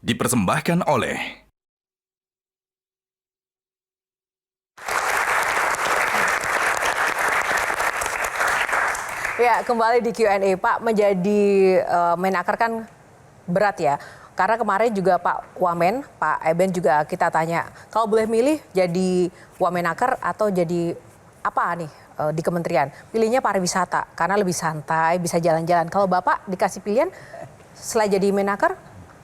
dipersembahkan oleh Ya, kembali di Q&A. Pak, menjadi Menaker kan berat ya. Karena kemarin juga Pak Wamen, Pak Eben juga kita tanya, kalau boleh milih jadi Wamenaker atau jadi apa nih di kementerian? Pilihnya pariwisata, karena lebih santai, bisa jalan-jalan. Kalau Bapak dikasih pilihan, setelah jadi Menaker,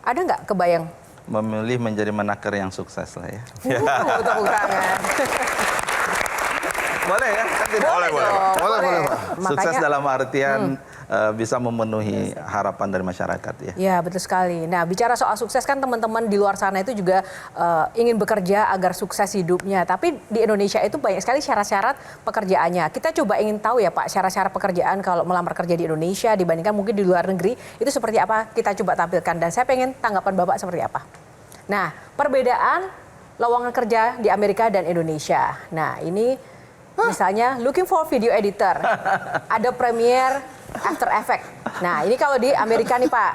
ada nggak kebayang? Memilih menjadi Menaker yang sukses lah ya. Tepuk tangan. Boleh ya? Kan tidak Boleh, Pak. Sukses dalam artian bisa memenuhi harapan dari masyarakat ya. Ya, betul sekali. Nah, bicara soal sukses kan teman-teman di luar sana itu juga ingin bekerja agar sukses hidupnya. Tapi di Indonesia itu banyak sekali syarat-syarat pekerjaannya. Kita coba ingin tahu ya Pak, syarat-syarat pekerjaan kalau melamar kerja di Indonesia dibandingkan mungkin di luar negeri itu seperti apa? Kita coba tampilkan dan saya pengen tanggapan Bapak seperti apa. Nah, perbedaan lowongan kerja di Amerika dan Indonesia. Nah, ini misalnya looking for video editor, ada Premiere, After Effects. Nah ini kalau di Amerika nih Pak,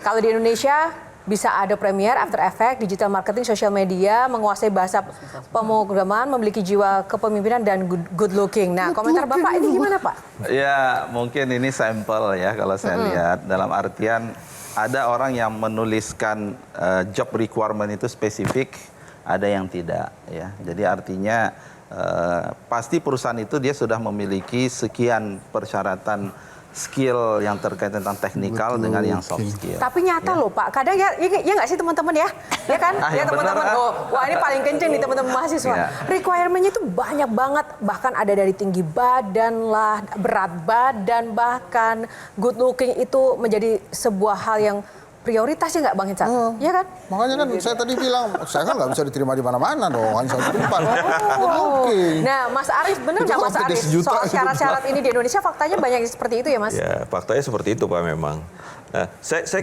kalau di Indonesia bisa ada Premiere, After Effects, digital marketing, social media, menguasai bahasa pemrograman, memiliki jiwa kepemimpinan dan good looking. Nah komentar Bapak ini gimana Pak? Ya mungkin ini sampel ya kalau saya lihat dalam artian ada orang yang menuliskan job requirement itu spesifik, ada yang tidak ya. Jadi artinya pasti perusahaan itu dia sudah memiliki sekian persyaratan skill yang terkait tentang teknikal dengan yang soft skill. Tapi nyata loh Pak, kadang ya nggak sih teman-teman ya? Ya kan? Ya teman-teman, wah ini paling kenceng nih teman-teman mahasiswa. Requirement-nya itu banyak banget, bahkan ada dari tinggi badan lah, berat badan, bahkan good looking itu menjadi sebuah hal yang prioritasnya nggak Bang Hinsa? Iya kan? Makanya kan saya tadi bilang, saya kan nggak bisa diterima di mana-mana dong, hanya satu tempat. Nah, Mas Arief, benar nggak Mas Arief soal syarat-syarat ini di Indonesia faktanya banyak seperti itu ya Mas? Ya, faktanya seperti itu Pak memang. Nah, saya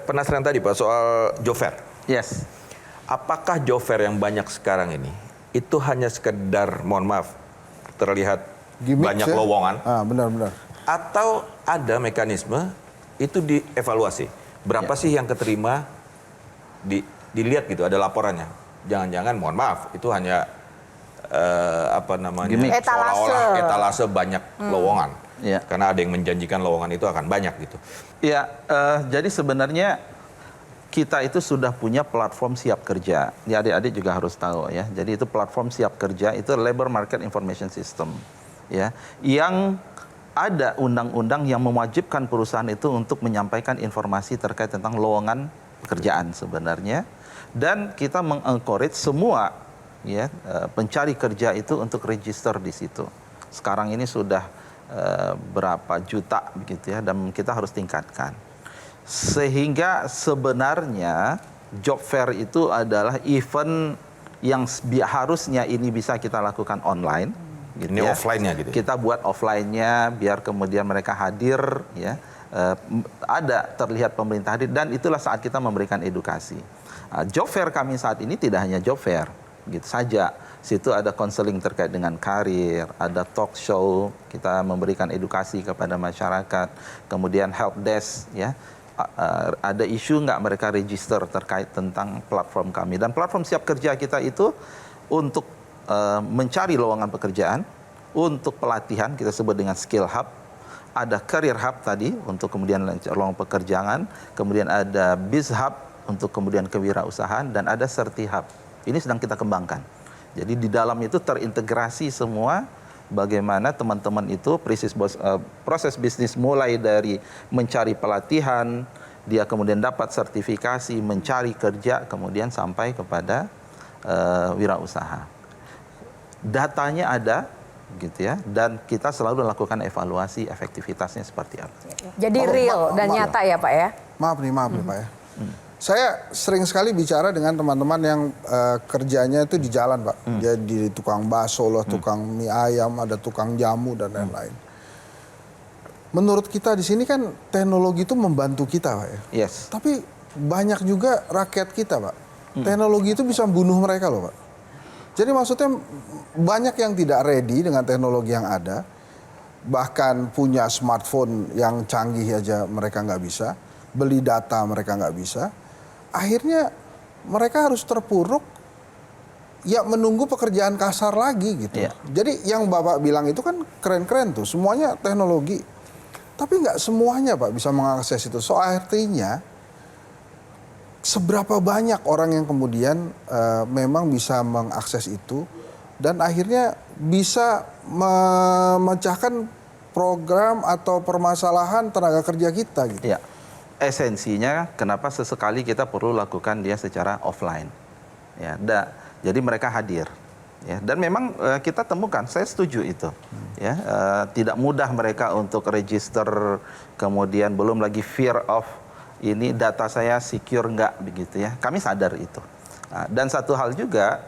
penasaran tadi Pak soal job fair. Yes. Apakah job fair yang banyak sekarang ini itu hanya sekedar, mohon maaf, terlihat Gimik, banyak ya? lowongan? Benar-benar. Atau ada mekanisme itu dievaluasi? Berapa sih yang keterima, dilihat gitu, ada laporannya. Jangan-jangan, mohon maaf, itu hanya seolah-olah etalase banyak lowongan. Ya. Karena ada yang menjanjikan lowongan itu akan banyak gitu. Ya, jadi sebenarnya kita itu sudah punya platform siap kerja. Ya, adik-adik juga harus tahu ya. Jadi itu platform siap kerja, itu Labor Market Information System. Ya, yang ada undang-undang yang mewajibkan perusahaan itu untuk menyampaikan informasi terkait tentang lowongan pekerjaan sebenarnya, dan kita mengencourage semua ya pencari kerja itu untuk register di situ. Sekarang ini sudah berapa juta begitu ya, dan kita harus tingkatkan. Sehingga sebenarnya job fair itu adalah event yang harusnya ini bisa kita lakukan online. Gitu ini ya. offline-nya gitu. Kita buat offline-nya biar kemudian mereka hadir ya. Ada terlihat pemerintah hadir, dan itulah saat kita memberikan edukasi. Job fair kami saat ini tidak hanya job fair gitu saja. Situ ada konseling terkait dengan karir, ada talk show, kita memberikan edukasi kepada masyarakat, kemudian help desk ya. Ada isu nggak mereka register terkait tentang platform kami, dan platform siap kerja kita itu untuk mencari lowongan pekerjaan, untuk pelatihan kita sebut dengan skill hub, ada career hub tadi untuk kemudian lowongan pekerjaan, kemudian ada biz hub untuk kemudian kewirausahaan, dan ada serti hub. Ini sedang kita kembangkan. Jadi di dalam itu terintegrasi semua bagaimana teman-teman itu proses bisnis mulai dari mencari pelatihan, dia kemudian dapat sertifikasi, mencari kerja, kemudian sampai kepada wirausaha. Datanya ada gitu ya, dan kita selalu melakukan evaluasi efektivitasnya seperti apa. Jadi real dan nyata ya Pak ya? Maaf nih Pak ya. Saya sering sekali bicara dengan teman-teman yang kerjanya itu di jalan Pak. Jadi tukang bakso lah, tukang mie ayam, ada tukang jamu dan lain-lain. Menurut kita di sini kan teknologi itu membantu kita Pak ya. Yes. Tapi banyak juga rakyat kita Pak. Teknologi itu bisa membunuh mereka loh Pak. Jadi maksudnya banyak yang tidak ready dengan teknologi yang ada. Bahkan punya smartphone yang canggih aja mereka nggak bisa. Beli data mereka nggak bisa. akhirnya mereka harus terpuruk ya menunggu pekerjaan kasar lagi gitu. Iya. Jadi yang Bapak bilang itu kan keren-keren tuh, semuanya teknologi. Tapi nggak semuanya Pak bisa mengakses itu. So artinya seberapa banyak orang yang kemudian memang bisa mengakses itu dan akhirnya bisa memecahkan program atau permasalahan tenaga kerja kita gitu. Ya, esensinya kenapa sesekali kita perlu lakukan dia secara offline. Ya, jadi mereka hadir. Ya, dan memang kita temukan, saya setuju itu. Ya, tidak mudah mereka untuk register, kemudian belum lagi fear of ini data saya secure nggak begitu ya. Kami sadar itu. Dan satu hal juga,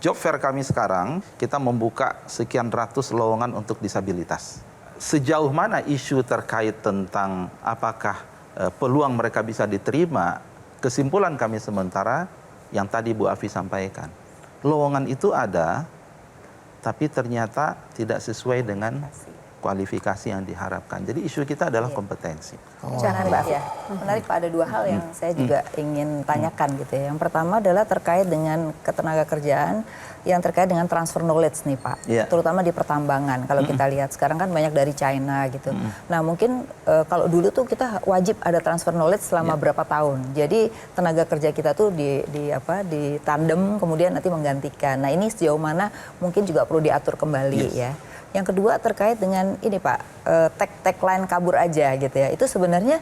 job fair kami sekarang kita membuka sekian ratus lowongan untuk disabilitas. Sejauh mana isu terkait tentang apakah peluang mereka bisa diterima, kesimpulan kami sementara yang tadi Bu Afi sampaikan. Lowongan itu ada, tapi ternyata tidak sesuai dengan kualifikasi yang diharapkan. Jadi isu kita adalah kompetensi. Menarik, Mbak. Ya, menarik Pak, ada dua hal yang saya juga ingin tanyakan gitu ya. Yang pertama adalah terkait dengan ketenaga kerjaan yang terkait dengan transfer knowledge nih Pak. Yeah. Terutama di pertambangan. Kalau kita lihat sekarang kan banyak dari China gitu. Nah mungkin kalau dulu tuh kita wajib ada transfer knowledge selama berapa tahun. Jadi tenaga kerja kita tuh di tandem kemudian nanti menggantikan. Nah ini sejauh mana mungkin juga perlu diatur kembali ya. Yang kedua terkait dengan ini Pak, tagline kabur aja gitu ya. Itu sebenarnya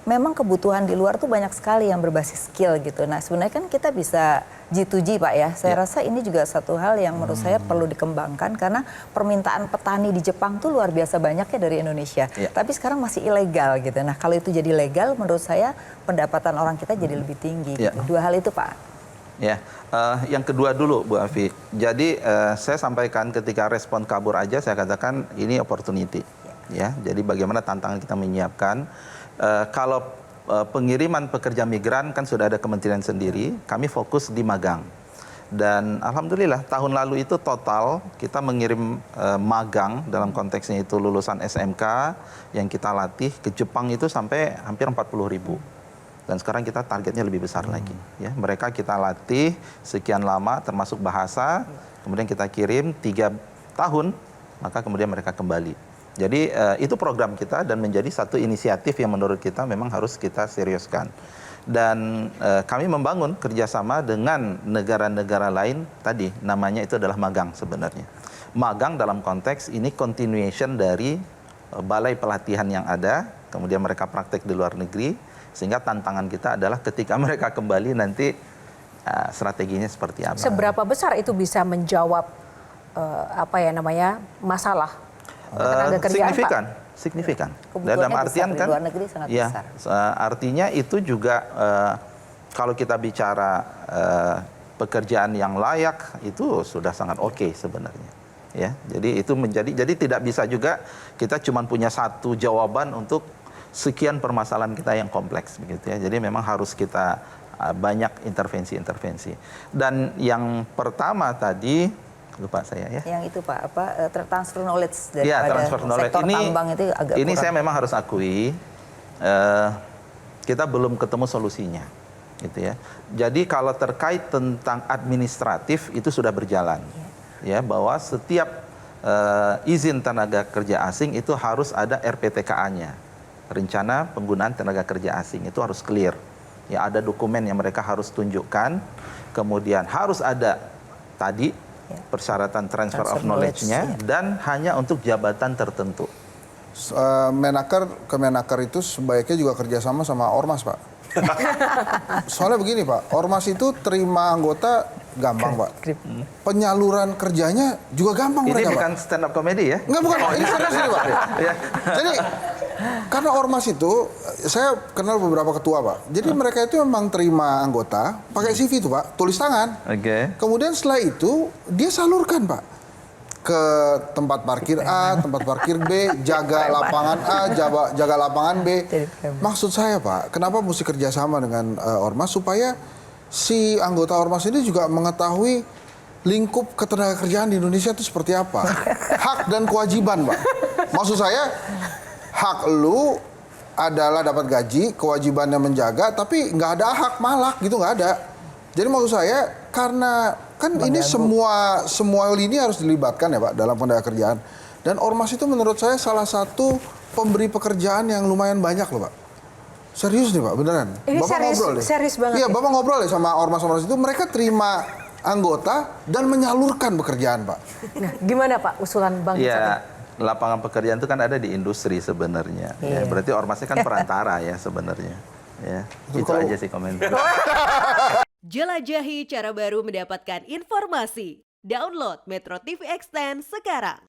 memang kebutuhan di luar tuh banyak sekali yang berbasis skill gitu. Nah sebenarnya kan kita bisa G2G Pak ya. Saya rasa ini juga satu hal yang menurut saya perlu dikembangkan karena permintaan petani di Jepang tuh luar biasa banyaknya dari Indonesia. Tapi sekarang masih ilegal gitu. Nah kalau itu jadi legal menurut saya pendapatan orang kita jadi lebih tinggi gitu. Dua hal itu Pak. Ya, yang kedua dulu Bu Afi. Jadi saya sampaikan ketika respon kabur aja, saya katakan ini opportunity. Ya, jadi bagaimana tantangan kita menyiapkan. Kalau pengiriman pekerja migran kan sudah ada kementerian sendiri, kami fokus di magang. Dan alhamdulillah tahun lalu itu total kita mengirim magang dalam konteksnya itu lulusan SMK yang kita latih ke Jepang itu sampai hampir 40.000. Dan sekarang kita targetnya lebih besar lagi. Ya, mereka kita latih sekian lama, termasuk bahasa, kemudian kita kirim 3 tahun, maka kemudian mereka kembali. Jadi itu program kita dan menjadi satu inisiatif yang menurut kita memang harus kita seriuskan. Dan kami membangun kerjasama dengan negara-negara lain, tadi namanya itu adalah magang sebenarnya. Magang dalam konteks ini continuation dari balai pelatihan yang ada, kemudian mereka praktek di luar negeri, sehingga tantangan kita adalah ketika mereka kembali nanti strateginya seperti apa. Seberapa besar itu bisa menjawab masalah tenaga kerjaan, signifikan, Pak? Signifikan. Kebutuhannya Dalam artian besar, kan, di luar negeri sangat besar. Artinya itu juga kalau kita bicara pekerjaan yang layak itu sudah sangat oke sebenarnya. Ya, jadi itu jadi tidak bisa juga kita cuma punya satu jawaban untuk sekian permasalahan kita yang kompleks begitu ya. Jadi memang harus kita banyak intervensi-intervensi. Dan yang pertama tadi lupa saya ya. Yang itu Pak, transfer knowledge daripada transfer knowledge sektor tambang itu agak ini kurang. saya memang harus akui kita belum ketemu solusinya gitu ya. Jadi kalau terkait tentang administratif itu sudah berjalan. Ya, bahwa setiap izin tenaga kerja asing itu harus ada RPTKA-nya. Rencana penggunaan tenaga kerja asing itu harus clear. Ya, ada dokumen yang mereka harus tunjukkan. Kemudian harus ada tadi persyaratan transfer of knowledge-nya dan hanya untuk jabatan tertentu. Kemenaker itu sebaiknya juga kerjasama sama Ormas Pak. Soalnya begini Pak, Ormas itu terima anggota gampang Pak. Penyaluran kerjanya juga gampang Ini mereka bukan Pak. stand up comedy ya? Enggak, bukan Pak, ini serius ini Pak. Jadi karena Ormas itu, saya kenal beberapa ketua Pak. Jadi mereka itu memang terima anggota, pakai CV itu Pak, tulis tangan. Oke. Kemudian setelah itu dia salurkan Pak ke tempat parkir A, tempat parkir B, jaga lapangan A, jaga lapangan B. Maksud saya Pak, kenapa mesti kerjasama dengan Ormas supaya si anggota Ormas ini juga mengetahui lingkup ketenagakerjaan di Indonesia itu seperti apa, hak dan kewajiban Pak. Maksud saya hak lu adalah dapat gaji, kewajibannya menjaga, tapi nggak ada hak malak gitu, nggak ada. Jadi maksud saya karena kan ini semua lini harus dilibatkan ya Pak dalam tenaga kerjaan. Dan ormas itu menurut saya salah satu pemberi pekerjaan yang lumayan banyak loh Pak. Serius nih Pak, beneran. Ini Bapak ngobrol deh. serius banget Iya, ya? Bapak ngobrol deh sama ormas-ormas itu, mereka terima anggota dan menyalurkan pekerjaan Pak. Nah, gimana Pak usulan Bang Icat? Ya, lapangan pekerjaan itu kan ada di industri sebenarnya. Ya, berarti ormasnya kan perantara ya sebenarnya. Ya, itu aja sih komentar. Jelajahi cara baru mendapatkan informasi. Download Metro TV Extend sekarang.